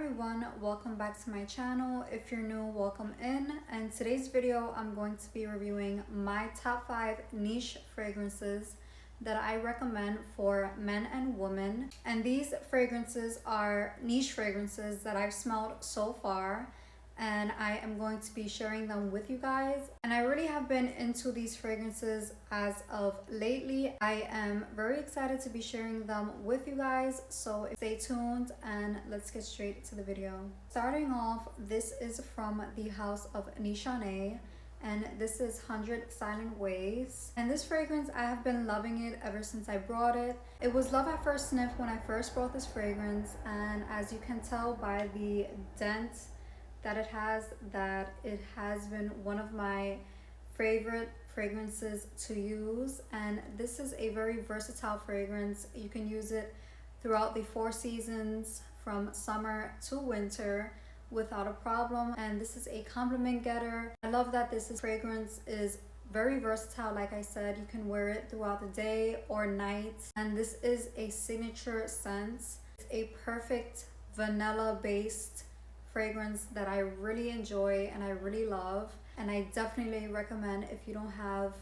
everyone, welcome back to my channel. If you're new, welcome in. And today's video, I'm going to be reviewing my top 5 niche fragrances that I recommend for men and women. And these fragrances are niche fragrances that I've smelled so far, and I am going to be sharing them with you guys. And I really have been into these fragrances as of lately. I am very excited to be sharing them with you guys, so stay tuned and let's get straight to the video. Starting off, this is from the house of Nishane, and this is 100 Silent Ways. And this fragrance, I have been loving it ever since I brought it. It was love at first sniff when I first brought this fragrance, and as you can tell by the dent that it has been one of my favorite fragrances to use. And this is a very versatile fragrance. You can use it throughout the 4 seasons from summer to winter without a problem, and this is a compliment getter. I love that this fragrance is very versatile. Like I said, you can wear it throughout the day or night, and this is a signature scent. It's a perfect vanilla based fragrance that I really enjoy and I really love, and I definitely recommend if you don't have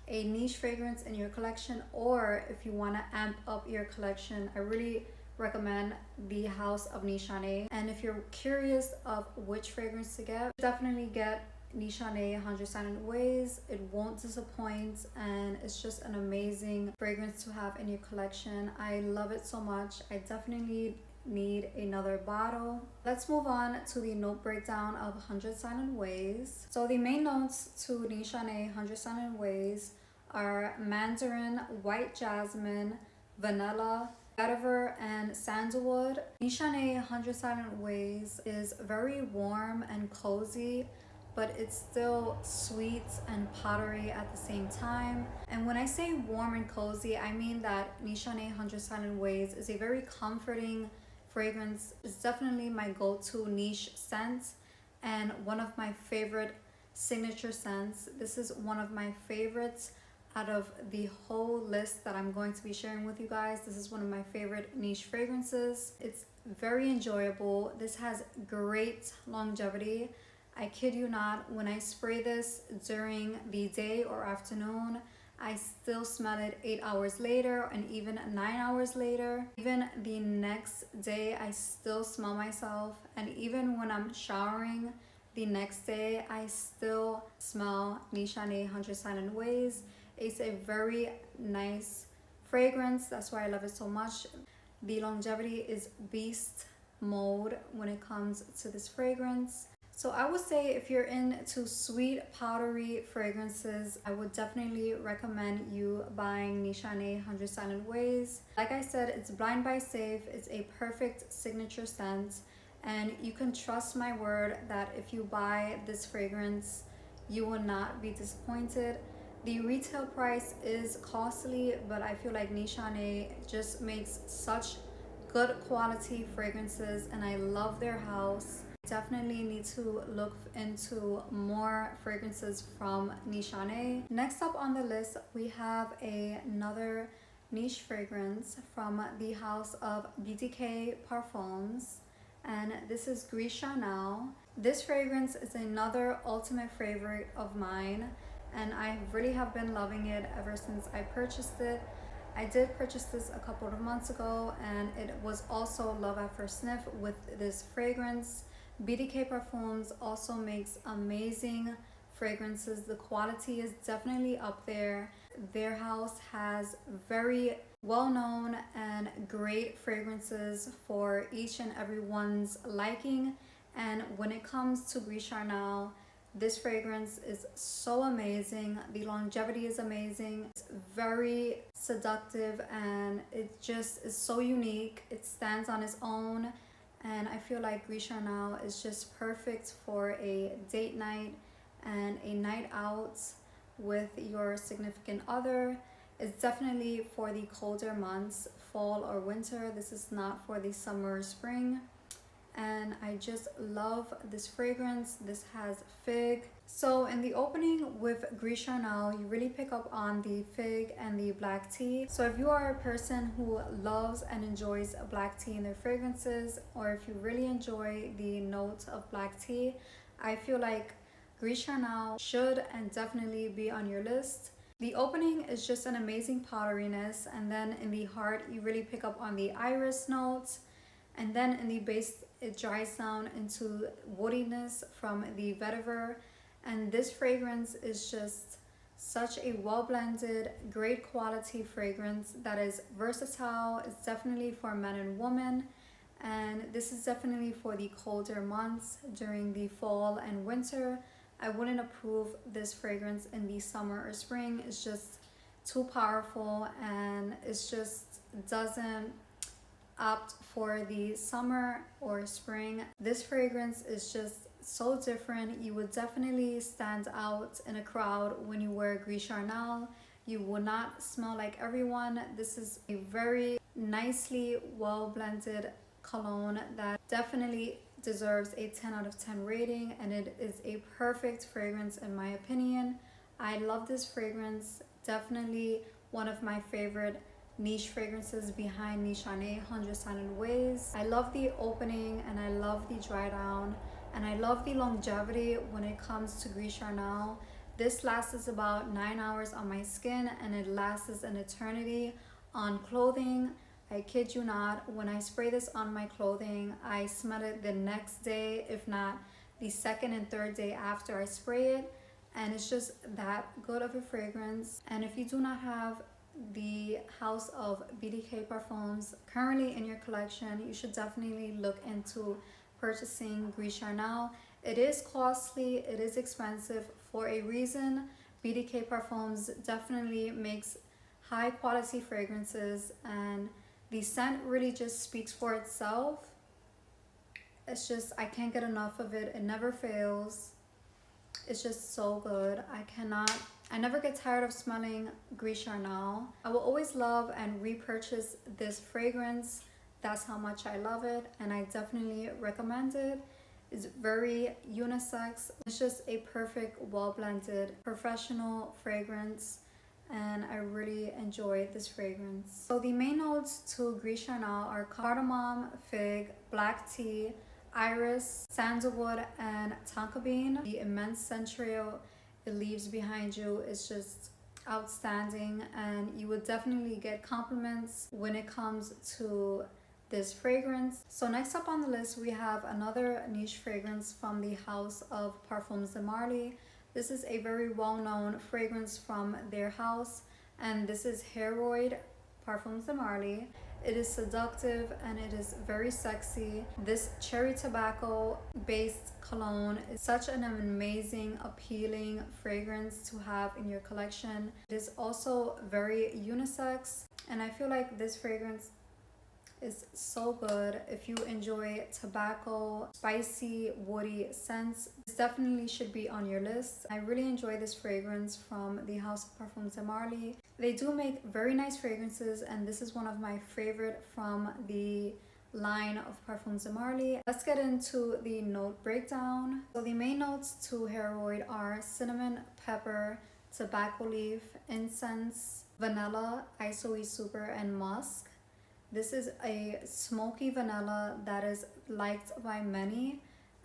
a niche fragrance in your collection, or if you want to amp up your collection, I really recommend the house of Nishane. And if you're curious of which fragrance to get, definitely get Nishane 100 Silent Ways. It won't disappoint, and it's just an amazing fragrance to have in your collection. I love it so much. I definitely need another bottle. Let's move on to the note breakdown of 100 Silent Ways. So the main notes to Nishane 100 Silent Ways are mandarin, white jasmine, vanilla, vetiver, and sandalwood. Nishane 100 Silent Ways is very warm and cozy, but it's still sweet and powdery at the same time. And when I say warm and cozy, I mean that Nishane 100 Silent Ways is a very comforting fragrance. It's definitely my go-to niche scent and one of my favorite signature scents. This is one of my favorites out of the whole list that I'm going to be sharing with you guys. This is one of my favorite niche fragrances. It's very enjoyable. This has great longevity. I kid you not, when I spray this during the day or afternoon, I still smell it 8 hours later and even 9 hours later. Even the next day, I still smell myself. And even when I'm showering the next day, I still smell Nishane 100 Silent Ways. It's a very nice fragrance. That's why I love it so much. The longevity is beast mode when it comes to this fragrance. So I would say if you're into sweet powdery fragrances, I would definitely recommend you buying Nishane 100 Silent Ways. Like I said, it's Blind Buy Safe. It's a perfect signature scent, and you can trust my word that if you buy this fragrance, you will not be disappointed. The retail price is costly, but I feel like Nishane just makes such good quality fragrances, and I love their house. Definitely need to look into more fragrances from Nishane. Next up on the list, we have another niche fragrance from the house of BTK Parfums, and this is Gris Charnel. This fragrance is another ultimate favorite of mine, and I really have been loving it ever since I purchased it. I did purchase this a couple of months ago, and it was also love at first sniff with this fragrance. BTK Parfums also makes amazing fragrances. The quality is definitely up there. Their house has very well-known and great fragrances for each and everyone's liking. And when it comes to Gris Charnel, this fragrance is so amazing. The longevity is amazing. It's very seductive, and it just is so unique. It stands on its own. And I feel like Gris Charnel is just perfect for a date night and a night out with your significant other. It's definitely for the colder months, fall or winter. This is not for the summer or spring. and I just love this fragrance. This has fig. So in the opening with Gris Charnel, you really pick up on the fig and the black tea. So if you are a person who loves and enjoys black tea in their fragrances, or if you really enjoy the notes of black tea, I feel like Gris Charnel should and definitely be on your list. The opening is just an amazing powderiness, and then in the heart you really pick up on the iris notes, and then in the base it dries down into woodiness from the vetiver. And this fragrance is just such a well blended, great quality fragrance that is versatile. It's definitely for men and women, and this is definitely for the colder months during the fall and winter. I wouldn't approve this fragrance in the summer or spring. It's just too powerful, and it's just doesn't opt for the summer or spring. This fragrance is just so different. You would definitely stand out in a crowd when you wear Gris Charnel. You will not smell like everyone. This is a very nicely well blended cologne that definitely deserves a 10 out of 10 rating, and it is a perfect fragrance in my opinion. I love this fragrance. Definitely one of my favorite niche fragrances behind Nichane 100 Silent Ways. I love the opening and I love the dry down, and I love the longevity when it comes to Gris Charnel. This lasts about 9 hours on my skin, and it lasts an eternity on clothing. I kid you not, when I spray this on my clothing, I smell it the next day, if not the second and third day after I spray it. And it's just that good of a fragrance. And if you do not have the House of BDK Parfums currently in your collection, you should definitely look into purchasing Gris Charnel. It is costly, it is expensive for a reason. BDK Parfums definitely makes high quality fragrances, and the scent really just speaks for itself. It's just, I can't get enough of it. It never fails. It's just so good. I never get tired of smelling Gris Charnel. I will always love and repurchase this fragrance. That's how much I love it, and I definitely recommend it. It's very unisex. It's just a perfect, well-blended, professional fragrance, and I really enjoyed this fragrance. So the main notes to Gris Charnel are cardamom, fig, black tea, iris, sandalwood, and tonka bean. The immense scent trail it leaves behind you is just outstanding, and you would definitely get compliments when it comes to this fragrance. So next up on the list, we have another niche fragrance from the House of Parfums de Marly. This is a very well-known fragrance from their house, and this is Heroid Parfums de Marly. It is seductive and it is very sexy. This cherry tobacco based cologne is such an amazing, appealing fragrance to have in your collection. It is also very unisex, and I feel like this fragrance is so good if you enjoy tobacco, spicy, woody scents. This definitely should be on your list. I really enjoy this fragrance from the House of Parfums de Marly. They do make very nice fragrances, and this is one of my favorite from the line of Parfums de Marly. Let's get into the note breakdown. So the main notes to Heroid are cinnamon, pepper, tobacco leaf, incense, vanilla, isoe super, and musk. This is a smoky vanilla that is liked by many,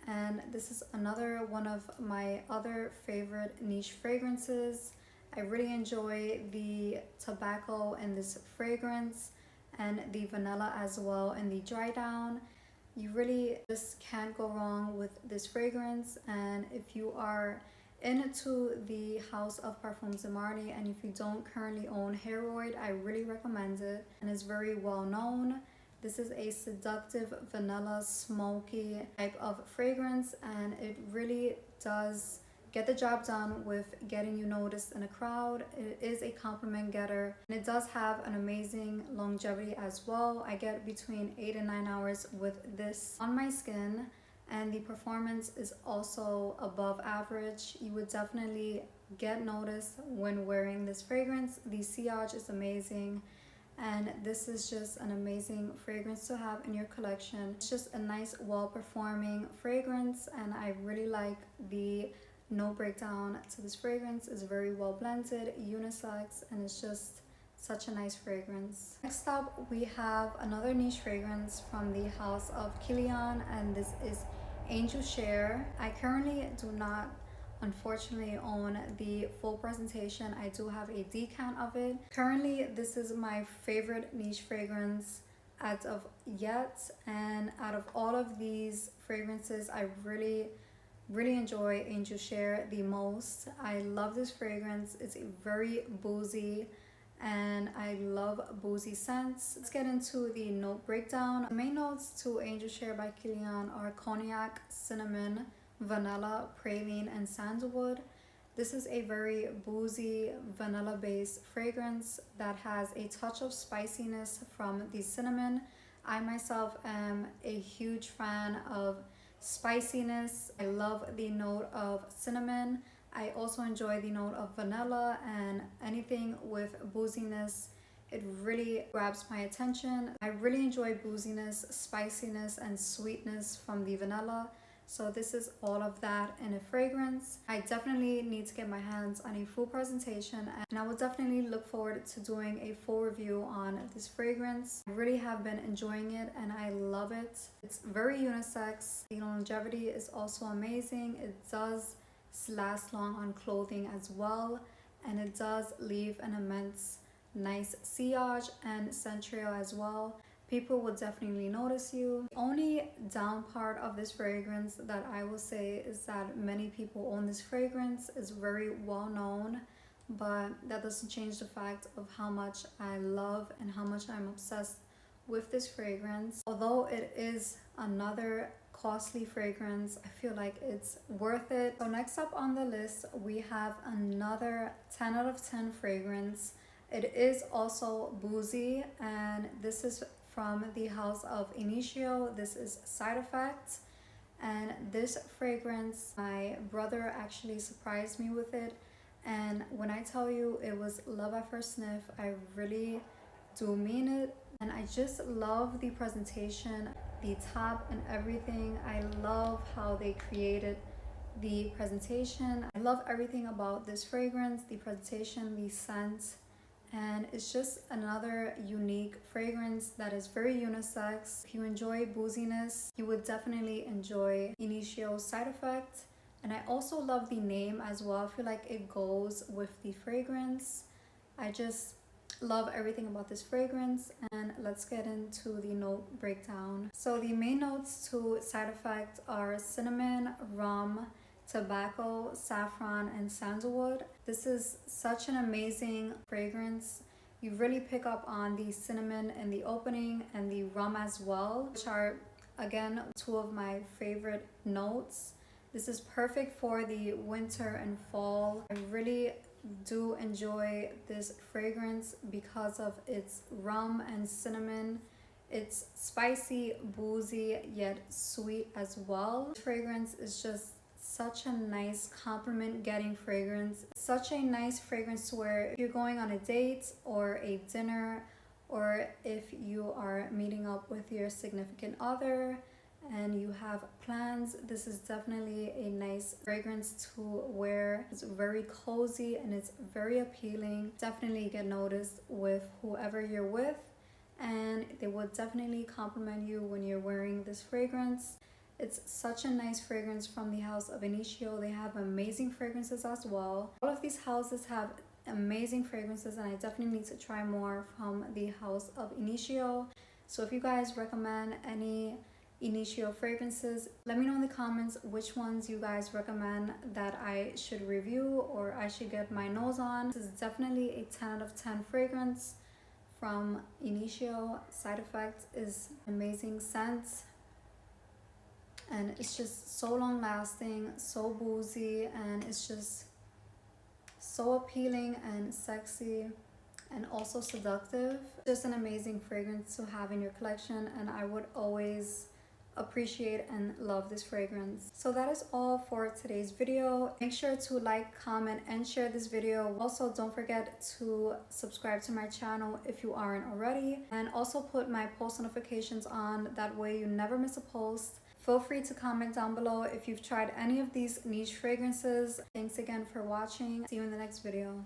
and this is another one of my other favorite niche fragrances. I really enjoy the tobacco in this fragrance and the vanilla as well in the dry down. You really just can't go wrong with this fragrance, and if you are into the House of Parfums de Marly and if you don't currently own Heroid, I really recommend it, and it's very well known. This is a seductive vanilla smoky type of fragrance, and it really does get the job done with getting you noticed in a crowd. It is a compliment getter, and it does have an amazing longevity as well. I get between 8 and 9 hours with this on my skin, and the performance is also above average. You would definitely get noticed when wearing this fragrance. The sillage is amazing, and this is just an amazing fragrance to have in your collection. It's just a nice, well-performing fragrance, and I really like the note breakdown to this fragrance. It's very well blended, unisex, and it's just such a nice fragrance. Next up, we have another niche fragrance from the house of Kilian, and this is Angel Share. I currently do not unfortunately own the full presentation. I do have a decant of it. Currently, this is my favorite niche fragrance as of yet, and out of all of these fragrances, I really enjoy Angel Share the most. I love this fragrance. It's very boozy, and I love boozy scents. Let's get into the note breakdown. The main notes to Angel Share by Kilian are cognac, cinnamon, vanilla, praline, and sandalwood. This is a very boozy, vanilla-based fragrance that has a touch of spiciness from the cinnamon. I myself am a huge fan of spiciness. I love the note of cinnamon. I also enjoy the note of vanilla, and anything with booziness, it really grabs my attention. I really enjoy booziness, spiciness, and sweetness from the vanilla. So this is all of that in a fragrance. I definitely need to get my hands on a full presentation, and I will definitely look forward to doing a full review on this fragrance. I really have been enjoying it, and I love it. It's very unisex. The longevity is also amazing. It does last long on clothing as well, and it does leave an immense nice sillage and scent trail as well. People will definitely notice you. The only down part of this fragrance that I will say is that many people own this fragrance. It's very well known, but that doesn't change the fact of how much I love and how much I'm obsessed with this fragrance. Although it is another costly fragrance, I feel like it's worth it. So next up on the list, we have another 10 out of 10 fragrance. It is also boozy, and this is from the house of Initio. This is Side Effect, and this fragrance, my brother actually surprised me with it, and when I tell you it was love at first sniff, I really do mean it. And I just love the presentation, the top and everything. I love how they created the presentation. I love everything about this fragrance, the presentation, the scent, and it's just another unique fragrance that is very unisex. If you enjoy booziness, you would definitely enjoy Initio's Side Effect. And I also love the name as well. I feel like it goes with the fragrance. I just love everything about this fragrance, and let's get into the note breakdown. So the main notes to Side Effect are cinnamon, rum, tobacco, saffron, and sandalwood. This is such an amazing fragrance. You really pick up on the cinnamon in the opening and the rum as well, which are again two of my favorite notes. This is perfect for the winter and fall. I really do enjoy this fragrance because of its rum and cinnamon. It's spicy, boozy, yet sweet as well. This fragrance is just such a nice compliment getting fragrance. Such a nice fragrance to wear if you're going on a date or a dinner, or if you are meeting up with your significant other and you have plans. This is definitely a nice fragrance to wear. It's very cozy and it's very appealing. Definitely get noticed with whoever you're with, and they will definitely compliment you when you're wearing this fragrance. It's such a nice fragrance from the house of Initio. They have amazing fragrances as well. All of these houses have amazing fragrances, and I definitely need to try more from the house of Initio. So if you guys recommend any Initio fragrances, let me know in the comments which ones you guys recommend that I should review or I should get my nose on. This is definitely a 10 out of 10 fragrance from Initio. Side Effect is amazing scent, and it's just so long lasting, so boozy, and it's just so appealing and sexy and also seductive. Just an amazing fragrance to have in your collection, and I would always appreciate and love this fragrance. So that is all for today's video. Make sure to like, comment, and share this video. Also, don't forget to subscribe to my channel if you aren't already, and also put my post notifications on. That way you never miss a post. Feel free to comment down below if you've tried any of these niche fragrances. Thanks again for watching. See you in the next video.